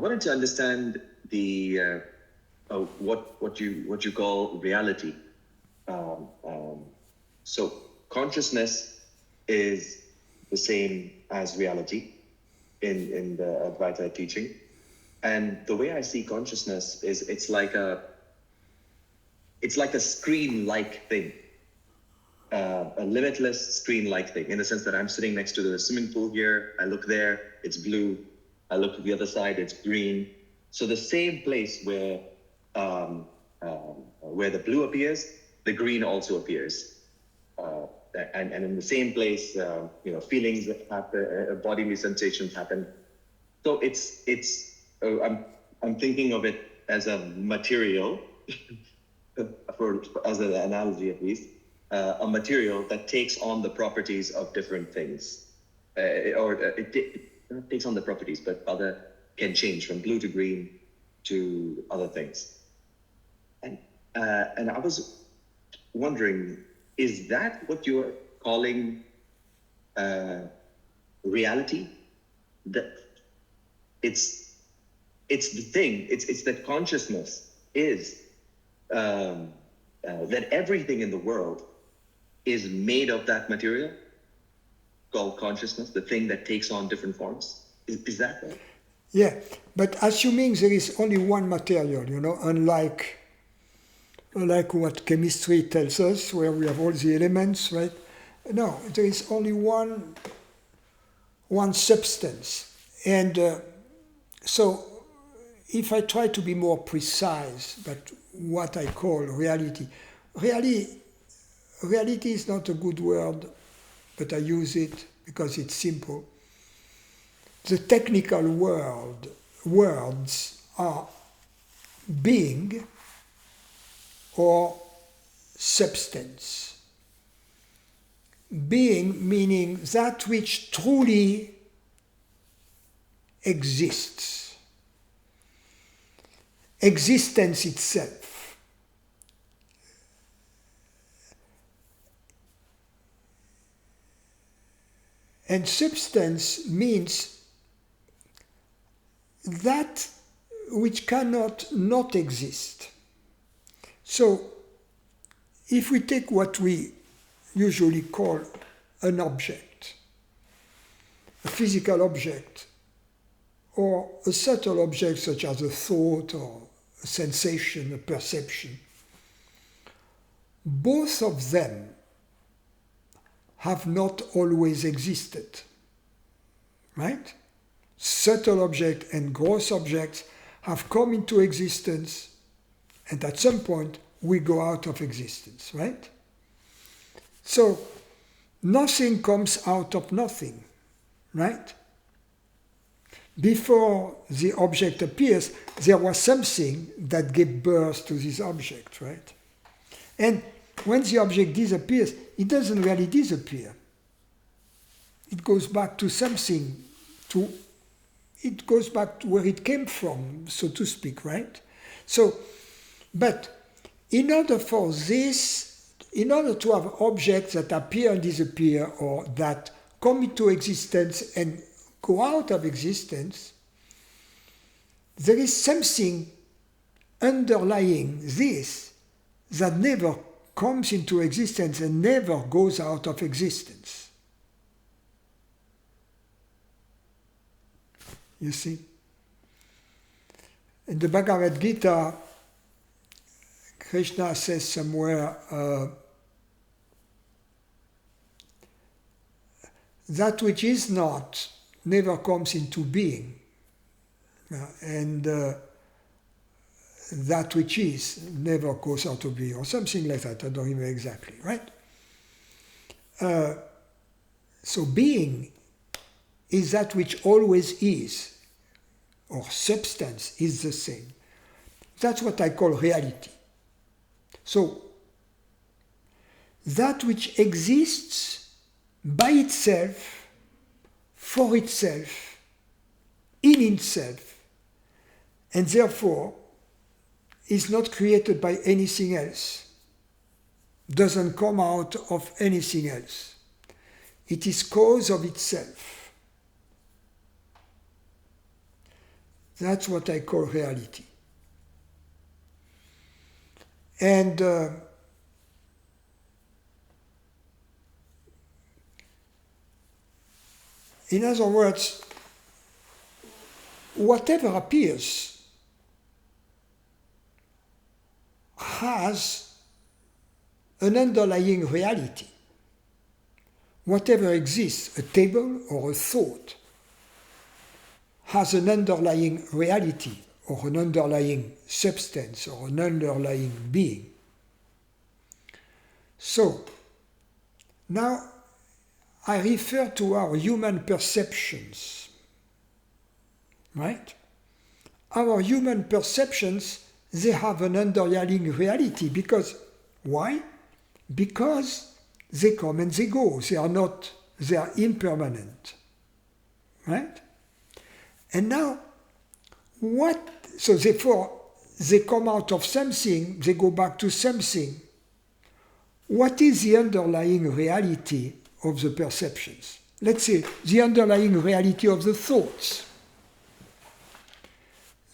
wanted to understand the what you call reality. So consciousness is the same as reality in the Advaita teaching, and the way I see consciousness is it's like a screen-like thing, a limitless screen-like thing, in the sense that I'm sitting next to the swimming pool here. I look there, it's blue. I look to the other side, it's green. So the same place where the blue appears, the green also appears. And in the same place, feelings that happen, bodily sensations happen. So I'm thinking of it as a material, as an analogy at least, a material that takes on the properties of different things, it not takes on the properties, but other can change from blue to green to other things. And I was wondering, is that what you're calling reality? That it's the thing. It's that consciousness is that everything in the world is made of that material called consciousness, the thing that takes on different forms. Is that right? Yeah, but assuming there is only one material, unlike what chemistry tells us, where we have all the elements, right? No, there is only one substance. And so if I try to be more precise about what I call reality is not a good word, but I use it because it's simple. The technical words are being or substance. Being meaning that which truly exists. Existence itself. And substance means that which cannot not exist. So, if we take what we usually call an object, a physical object, or a subtle object such as a thought or a sensation, a perception, both of them have not always existed, right? Subtle objects and gross objects have come into existence, and at some point we go out of existence, right? So nothing comes out of nothing, right? Before the object appears, there was something that gave birth to this object, right? And when the object disappears, it doesn't really disappear. It goes back to something, it goes back to where it came from, so to speak, right? So, but in order to have objects that appear and disappear, or that come into existence and go out of existence, there is something underlying this that never comes into existence and never goes out of existence. You see? In the Bhagavad Gita, Krishna says somewhere, that which is not never comes into being, and that which is never goes out of being, or something like that. I don't remember exactly, right? So being is that which always is, or substance is the same. That's what I call reality. So, that which exists by itself, for itself, in itself, and therefore is not created by anything else, doesn't come out of anything else. It is cause of itself. That's what I call reality. And in other words, whatever appears has an underlying reality. Whatever exists, a table or a thought, has an underlying reality or an underlying substance or an underlying being. So, now I refer to our human perceptions, right? Our human perceptions, they have an underlying reality because, why? Because they come and they go. They are impermanent, right? And now, so therefore, they come out of something, they go back to something. What is the underlying reality of the perceptions? Let's say the underlying reality of the thoughts.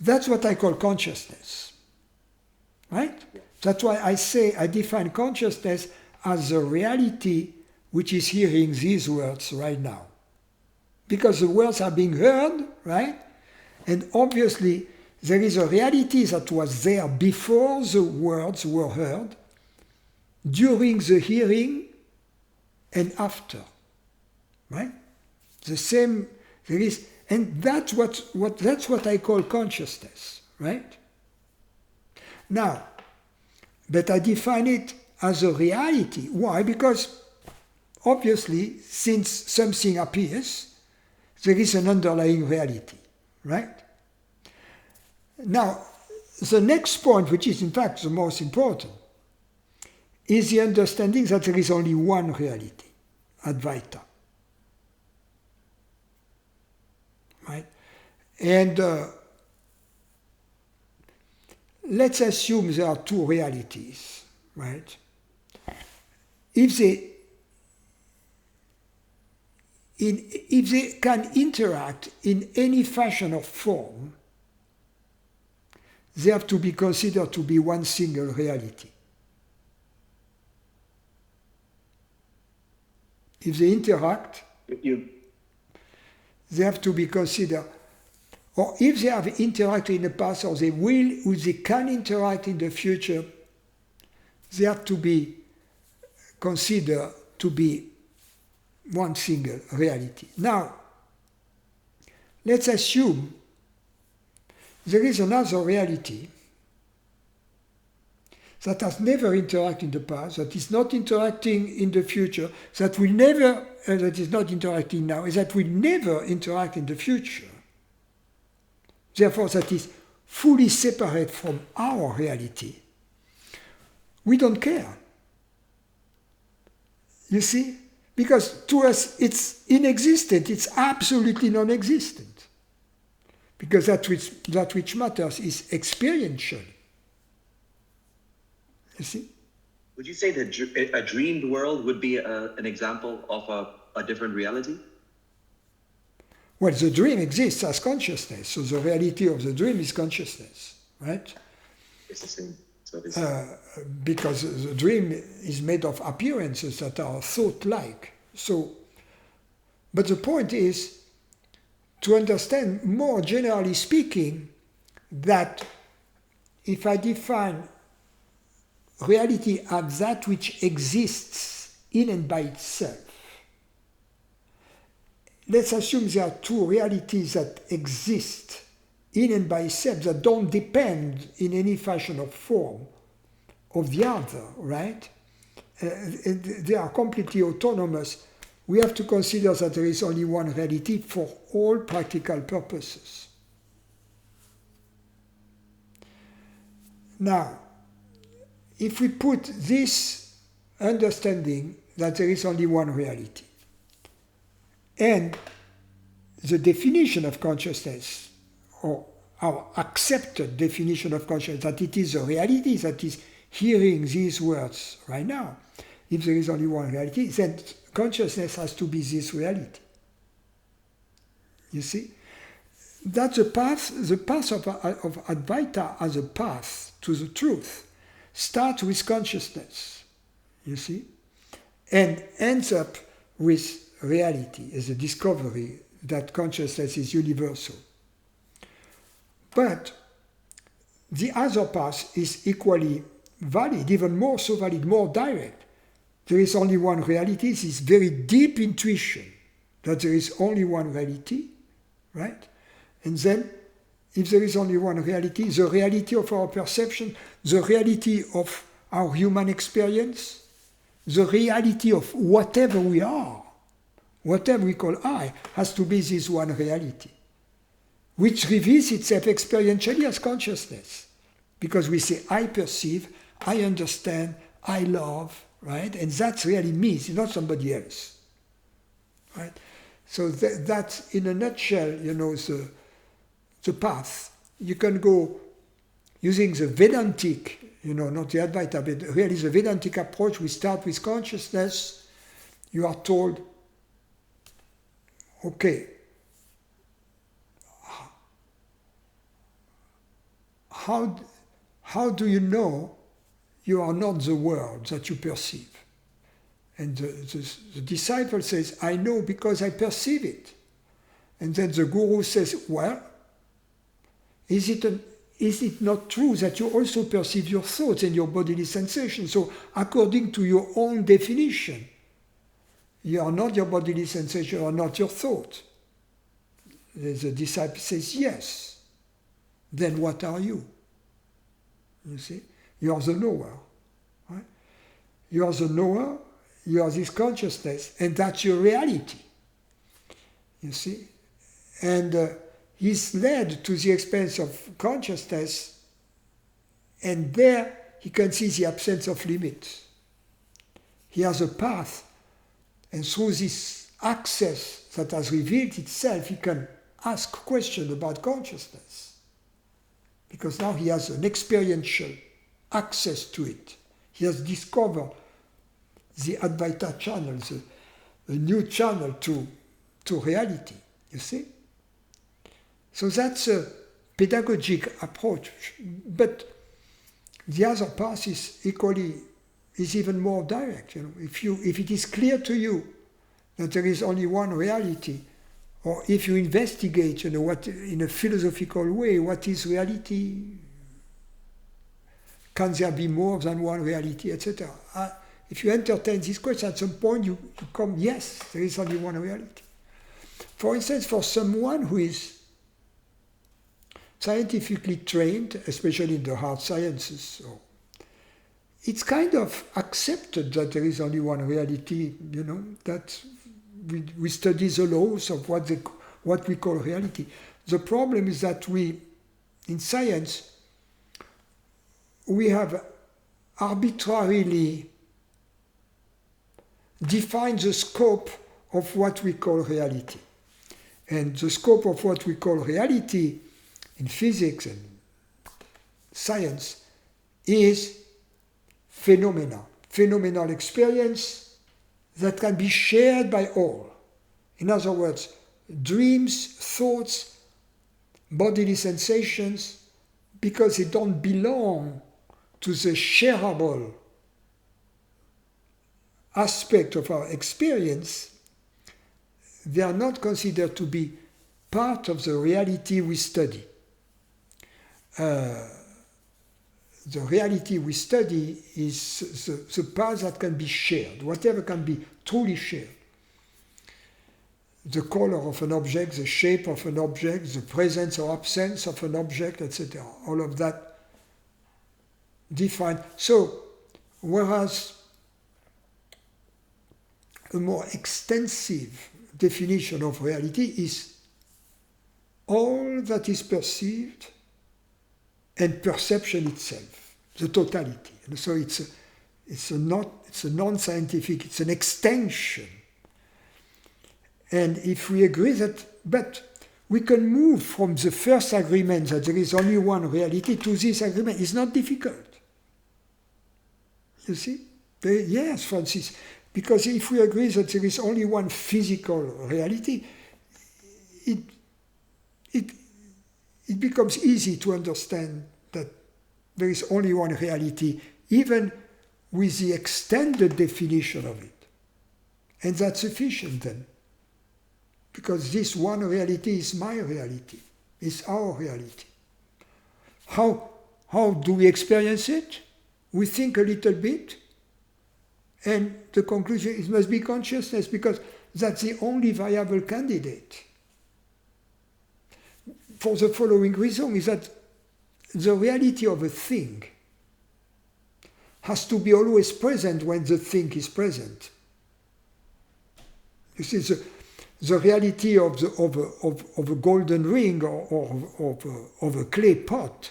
That's what I call consciousness, right? That's why I define consciousness as the reality which is hearing these words right now. Because the words are being heard, right? And obviously, there is a reality that was there before the words were heard, during the hearing, and after, right? The same, there is, and that's what I call consciousness, right? Now, but I define it as a reality. Why? Because obviously, since something appears, there is an underlying reality, right? Now, the next point, which is in fact the most important, is the understanding that there is only one reality, Advaita. Right? And let's assume there are two realities, right? If they can interact in any fashion or form, they have to be considered to be one single reality. If they interact, they have to be considered, or if they have interacted in the past, or they will, or they can interact in the future, they have to be considered to be one single reality. Now, let's assume there is another reality that has never interacted in the past, that is not interacting in the future, that will never, that is not interacting now, that will never interact in the future. Therefore, that is fully separate from our reality. We don't care. You see? Because to us, it's inexistent, it's absolutely non-existent. Because that which matters is experiential. You see? Would you say that a dreamed world would be an example of a different reality? Well, the dream exists as consciousness, so the reality of the dream is consciousness, right? It's the same. So it's because the dream is made of appearances that are thought-like. So, but the point is to understand, more generally speaking, that if I define reality as that which exists in and by itself, let's assume there are two realities that exist in and by itself that don't depend in any fashion or form of the other, right? They are completely autonomous. We have to consider that there is only one reality for all practical purposes. Now, if we put this understanding that there is only one reality, and the definition of consciousness, or our accepted definition of consciousness, that it is a reality that is hearing these words right now, if there is only one reality, then consciousness has to be this reality. You see? that the path of Advaita as a path to the truth starts with consciousness, you see, and ends up with reality as a discovery that consciousness is universal. But the other path is equally valid, even more so valid, more direct. There is only one reality. This is very deep intuition that there is only one reality, right? And then, if there is only one reality, the reality of our perception, the reality of our human experience, the reality of whatever we are, whatever we call I, has to be this one reality, which reveals itself experientially as consciousness. Because we say, I perceive, I understand, I love, right? And that's really me, it's not somebody else, right? So that's, in a nutshell, the path. You can go using the Vedantic, not the Advaita, but really the Vedantic approach. We start with consciousness. You are told, okay, how do you know you are not the world that you perceive? And the disciple says, I know because I perceive it. And then the guru says, well, is it not true that you also perceive your thoughts and your bodily sensations? So according to your own definition, you are not your bodily sensation, you are not your thought. The disciple says, yes. Then what are you? You see? You are the knower. Right? You are the knower, you are this consciousness, and that's your reality. You see? And he's led to the experience of consciousness, and there he can see the absence of limits. He has a path, and through this access that has revealed itself, he can ask questions about consciousness. Because now he has an experiential access to it. He has discovered the Advaita channel, a new channel to reality, you see? So that's a pedagogic approach. But the other path is even more direct. If it is clear to you that there is only one reality, or if you investigate, what in a philosophical way, what is reality? Can there be more than one reality, etc.? If you entertain this question, at some point you come, yes, there is only one reality. For instance, for someone who is scientifically trained, especially in the hard sciences, so it's kind of accepted that there is only one reality, that we study the laws of what we call reality. The problem is that in science, we have arbitrarily defined the scope of what we call reality. And the scope of what we call reality in physics and science is phenomena, phenomenal experience that can be shared by all. In other words, dreams, thoughts, bodily sensations, because they don't belong to the shareable aspect of our experience, they are not considered to be part of the reality we study. The reality we study is the part that can be shared, whatever can be truly shared. The color of an object, the shape of an object, the presence or absence of an object, etc. All of that defined. So, whereas a more extensive definition of reality is all that is perceived and perception itself, the totality. And so it's a non-scientific, it's an extension. And if we agree that, but we can move from the first agreement that there is only one reality to this agreement. It's not difficult. You see? Yes, Francis. Because if we agree that there is only one physical reality, it becomes easy to understand that there is only one reality, even with the extended definition of it. And that's sufficient then. Because this one reality is my reality, is our reality. How do we experience it? We think a little bit, and the conclusion it must be consciousness, because that's the only viable candidate. For the following reason is that the reality of a thing has to be always present when the thing is present. You see, the reality of a golden ring or of a clay pot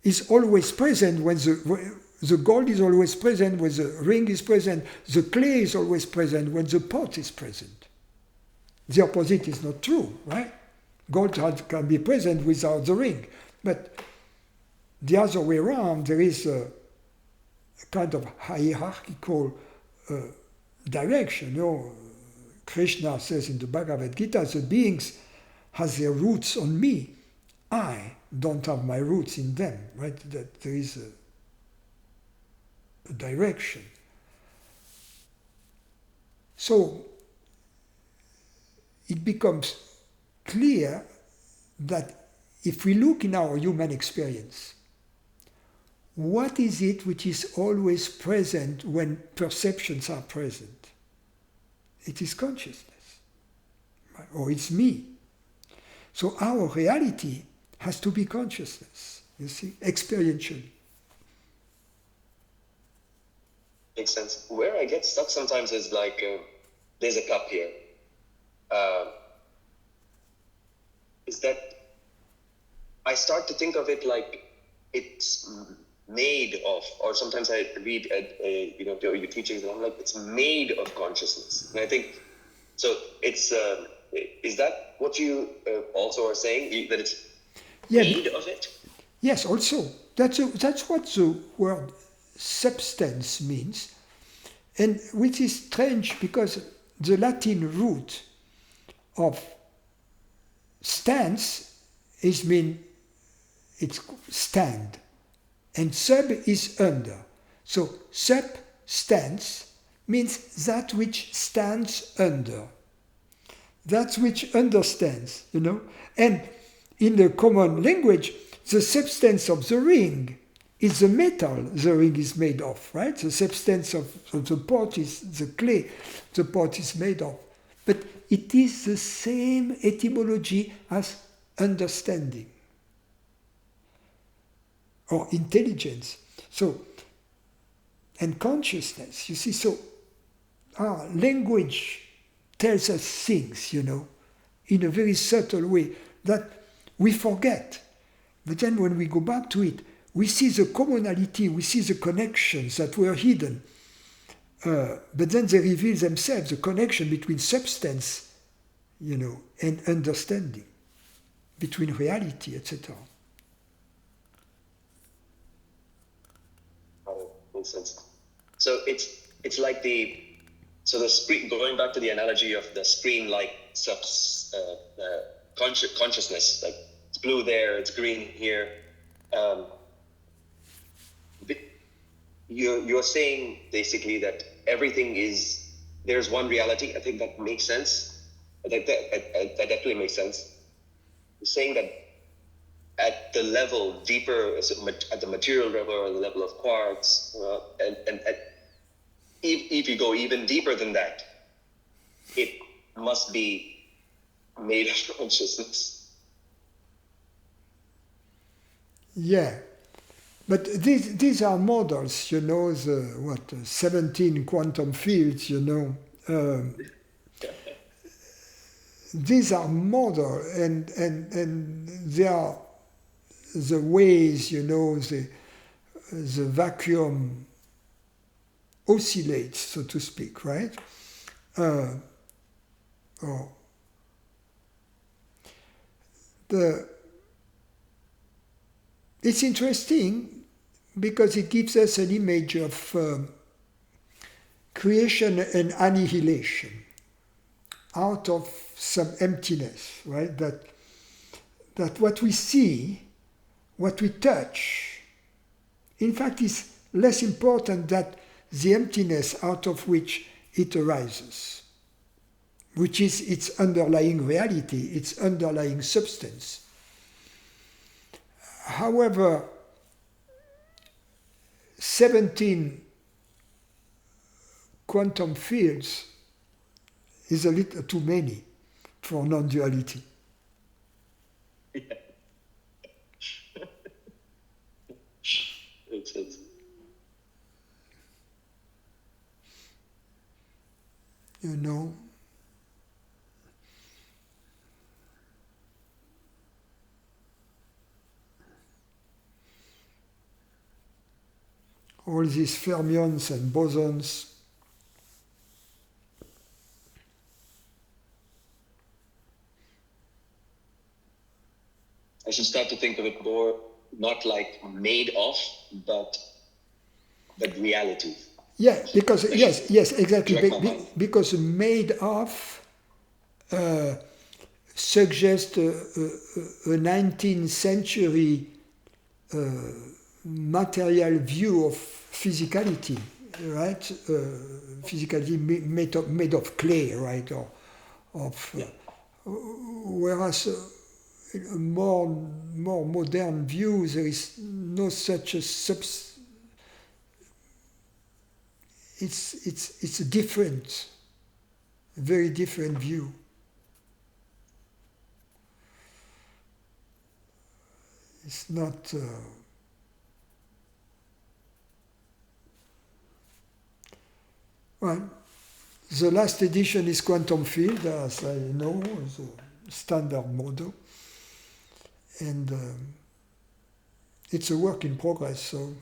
is always present when the gold is always present, when the ring is present, the clay is always present when the pot is present. The opposite is not true, right? Gold can be present without the ring. But the other way around, there is a kind of hierarchical direction. You know, Krishna says in the Bhagavad Gita, the beings has their roots on me. I don't have my roots in them, right? That there is a direction. So it becomes clear that if we look in our human experience, what is it which is always present when perceptions are present? It is consciousness, right? Or it's me. So our reality has to be consciousness, you see, experientially. Makes sense. Where I get stuck sometimes is like, there's a cup here. Is that I start to think of it like it's made of, or sometimes I read your teachings and I'm like, it's made of consciousness. And I think, so it's, is that what you also are saying, that it's made of it? Yes, also. That's what the word substance means, and which is strange because the Latin root of stance it's stand, and sub is under. So substance means that which stands under, that which understands, you know. And in the common language, the substance of the ring is the metal the ring is made of, right? The substance of the pot is the clay the pot is made of. But it is the same etymology as understanding or intelligence. So, and consciousness, you see, so our language tells us things, you know, in a very subtle way that we forget. But then when we go back to it, we see the commonality, we see the connections that were hidden. But then they reveal themselves, the connection between substance, you know, and understanding, between reality, etc. Oh, makes sense. So it's like the screen, going back to the analogy of the screen-like consciousness, like it's blue there, it's green here. You're saying basically that everything is, there's one reality. I think that makes sense. That definitely makes sense. You're saying that at the level deeper, at the material level or the level of quarks, and if you go even deeper than that, it must be made of consciousness. Yeah. But these are models, you know, 17 quantum fields, you know. These are models, and they are the ways, you know, the vacuum oscillates, so to speak, right? It's interesting because it gives us an image of creation and annihilation out of some emptiness, right? That that what we see, what we touch, in fact is less important than the emptiness out of which it arises, which is its underlying reality, its underlying substance. However, 17 quantum fields is a little too many for non-duality. Makes sense. You know, all these fermions and bosons, I should start to think of it more not like made of, but reality. yeah, because yes, exactly. Direct my mind. Because made of suggests a 19th century material view of physicality, right? Physicality made of clay, right? Or of whereas a more modern view, there is no such a it's a different, very different view. It's not. Well, the last edition is quantum field, as I know, the standard model, and it's a work in progress. So